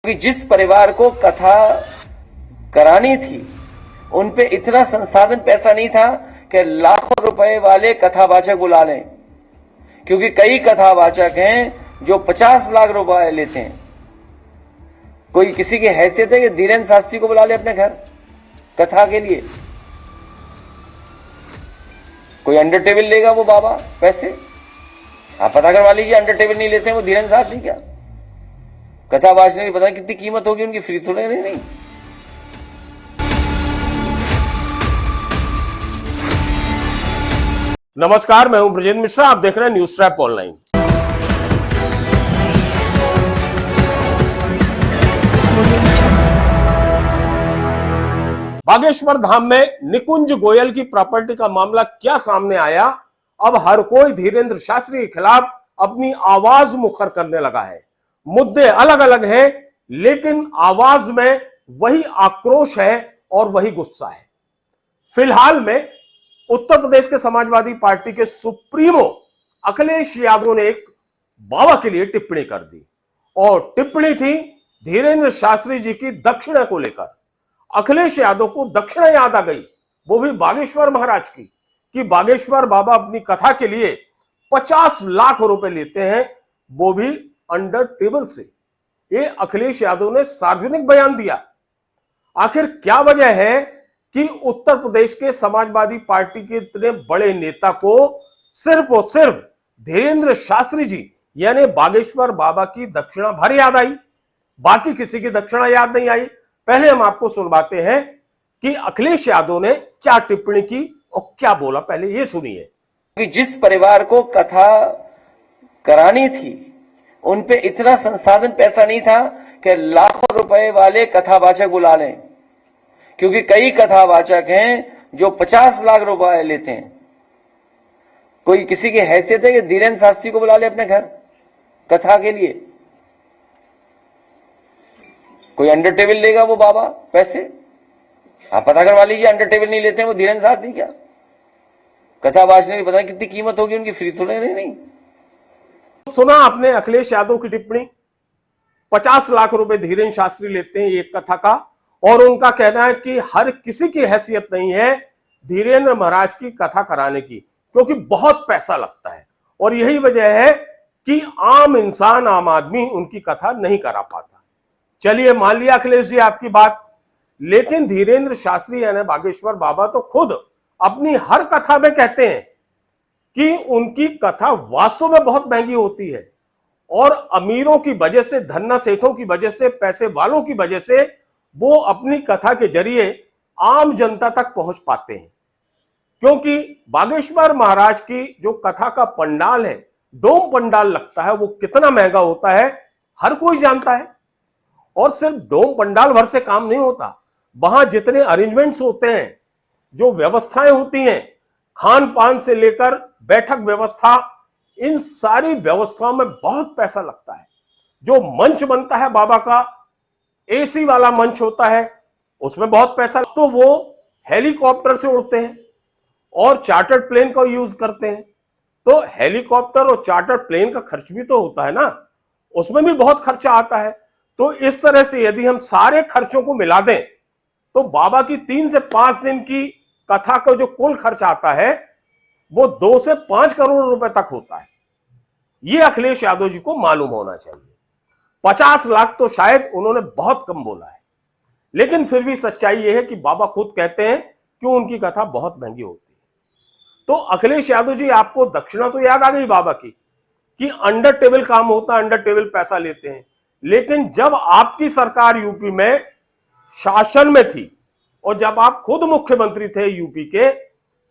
कि जिस परिवार को कथा करानी थी उन पे इतना संसाधन पैसा नहीं था कि लाखों रुपए वाले कथावाचक बुला लें, क्योंकि कई कथावाचक हैं जो 50 लाख रुपए लेते हैं। कोई किसी की हैसियत है कि धीरेन्द्र शास्त्री को बुला ले अपने घर कथा के लिए? कोई अंडर टेबल लेगा वो बाबा पैसे? आप पता करवा लीजिए, अंडर टेबल नहीं लेते हैं वो धीरेन्द्र शास्त्री क्या? कथा वाचने की पता कितनी कीमत होगी उनकी, फ्री थोड़े नहीं। नमस्कार, मैं हूं ब्रजेंद्र मिश्रा। आप देख रहे हैं news trap online. Bageshwar Dham में निकुंज गोयल की प्रॉपर्टी का मामला क्या सामने आया? अब हर कोई धीरेन्द्र शास्त्री के खिलाफ अपनी आवाज मुखर करने लगा है। मुद्दे अलग अलग हैं, लेकिन आवाज में वही आक्रोश है और वही गुस्सा है। फिलहाल में उत्तर प्रदेश के समाजवादी पार्टी के सुप्रीमो अखिलेश यादव ने एक बाबा के लिए टिप्पणी कर दी, और टिप्पणी थी धीरेन्द्र शास्त्री जी की दक्षिणा को लेकर। अखिलेश यादव को दक्षिणा याद आ गई, वो भी बागेश्वर महाराज की, कि बागेश्वर बाबा अपनी कथा के लिए 50 लाख रुपए लेते हैं, वो भी अंडर टेबल से। ये अखिलेश यादव ने सार्वजनिक बयान दिया। आखिर क्या वजह है कि उत्तर प्रदेश के समाजवादी पार्टी के इतने बड़े नेता को सिर्फ और सिर्फ धीरेन्द्र शास्त्री जी यानी बागेश्वर बाबा की दक्षिणा भर याद आई, बाकी किसी की दक्षिणा याद नहीं आई? पहले हम आपको सुनवाते हैं कि अखिलेश यादव ने क्या टिप्पणी की और क्या बोला, पहले ये सुनिए। कि जिस परिवार को कथा करानी थी उन पे इतना संसाधन पैसा नहीं था कि लाखों रुपए वाले कथावाचक बुला लें, क्योंकि कई कथावाचक हैं जो 50 लाख रुपए लेते हैं। कोई किसी की हैसियत है कि धीरेन्द्र शास्त्री को बुला ले अपने घर कथा के लिए? कोई अंडर टेबल लेगा वो बाबा पैसे? आप पता करवा लीजिए, अंडर टेबल नहीं लेते हैं वो धीरेन्द्र शास्त्री क्या? कथा वाचने की पता कितनी कीमत होगी उनकी, फ्री थोड़े नहीं। सुना आपने अखिलेश यादव की टिप्पणी। 50 लाख रुपए धीरेन्द्र शास्त्री लेते हैं एक कथा का, और उनका कहना है कि हर किसी की हैसियत नहीं है धीरेन्द्र महाराज की कथा कराने की, क्योंकि बहुत पैसा लगता है, और यही वजह है कि आम इंसान, आम आदमी उनकी कथा नहीं करा पाता। चलिए, मान लिया अखिलेश जी आपकी बात, लेकिन धीरेन्द्र शास्त्री यानी बागेश्वर बाबा तो खुद अपनी हर कथा में कहते हैं कि उनकी कथा वास्तव में बहुत महंगी होती है, और अमीरों की वजह से, धन्ना सेठों की वजह से, पैसे वालों की वजह से वो अपनी कथा के जरिए आम जनता तक पहुंच पाते हैं। क्योंकि बागेश्वर महाराज की जो कथा का पंडाल है, डोम पंडाल लगता है, वो कितना महंगा होता है हर कोई जानता है। और सिर्फ डोम पंडाल भर से काम नहीं होता, वहां जितने अरेंजमेंट्स होते हैं, जो व्यवस्थाएं होती हैं, खान पान से लेकर बैठक व्यवस्था, इन सारी व्यवस्थाओं में बहुत पैसा लगता है। जो मंच बनता है बाबा का, एसी वाला मंच होता है, उसमें बहुत पैसा। तो वो हेलीकॉप्टर से उड़ते हैं और चार्टर्ड प्लेन का यूज करते हैं, तो हेलीकॉप्टर और चार्टर्ड प्लेन का खर्च भी तो होता है ना, उसमें भी बहुत खर्चा आता है। तो इस तरह से यदि हम सारे खर्चों को मिला दें तो बाबा की 3 से 5 दिन की कथा का जो कुल खर्च आता है वो 2 से 5 करोड़ रुपए तक होता है। ये अखिलेश यादव जी को मालूम होना चाहिए। 50 लाख तो शायद उन्होंने बहुत कम बोला है, लेकिन फिर भी सच्चाई यह है कि बाबा खुद कहते हैं कि उनकी कथा बहुत महंगी होती है। तो अखिलेश यादव जी, आपको दक्षिणा तो याद आ गई बाबा की, कि अंडर टेबल काम होता है, अंडर टेबल पैसा लेते हैं। लेकिन जब आपकी सरकार यूपी में शासन में थी और जब आप खुद मुख्यमंत्री थे यूपी के,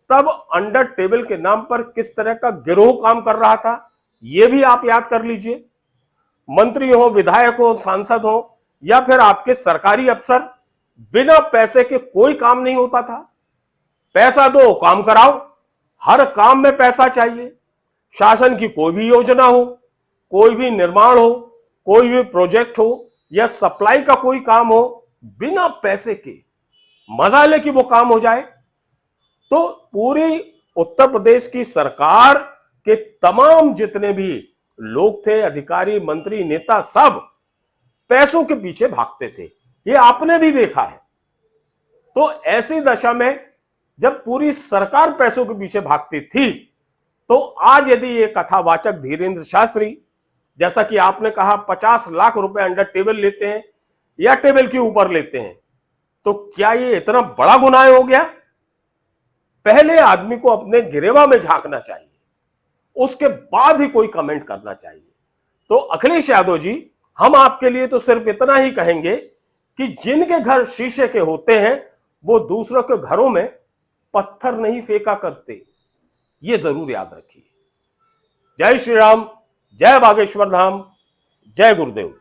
तब अंडर टेबल के नाम पर किस तरह का गिरोह काम कर रहा था, यह भी आप याद कर लीजिए। मंत्री हो, विधायक हो, सांसद हो, या फिर आपके सरकारी अफसर, बिना पैसे के कोई काम नहीं होता था। पैसा दो, काम कराओ, हर काम में पैसा चाहिए। शासन की कोई भी योजना हो, कोई भी निर्माण हो, कोई भी प्रोजेक्ट हो, या सप्लाई का कोई काम हो, बिना पैसे के मजा ले कि वो काम हो जाए। तो पूरी उत्तर प्रदेश की सरकार के तमाम जितने भी लोग थे, अधिकारी, मंत्री, नेता, सब पैसों के पीछे भागते थे, ये आपने भी देखा है। तो ऐसी दशा में जब पूरी सरकार पैसों के पीछे भागती थी, तो आज यदि ये कथावाचक धीरेन्द्र शास्त्री, जैसा कि आपने कहा 50 लाख रुपए अंडर टेबल लेते हैं या टेबल के ऊपर लेते हैं, तो क्या ये इतना बड़ा गुनाह हो गया? पहले आदमी को अपने गिरेवा में झांकना चाहिए, उसके बाद ही कोई कमेंट करना चाहिए। तो अखिलेश यादव जी, हम आपके लिए तो सिर्फ इतना ही कहेंगे कि जिनके घर शीशे के होते हैं वो दूसरों के घरों में पत्थर नहीं फेंका करते, ये जरूर याद रखिए। जय श्री राम, जय बागेश्वर धाम, जय गुरुदेव।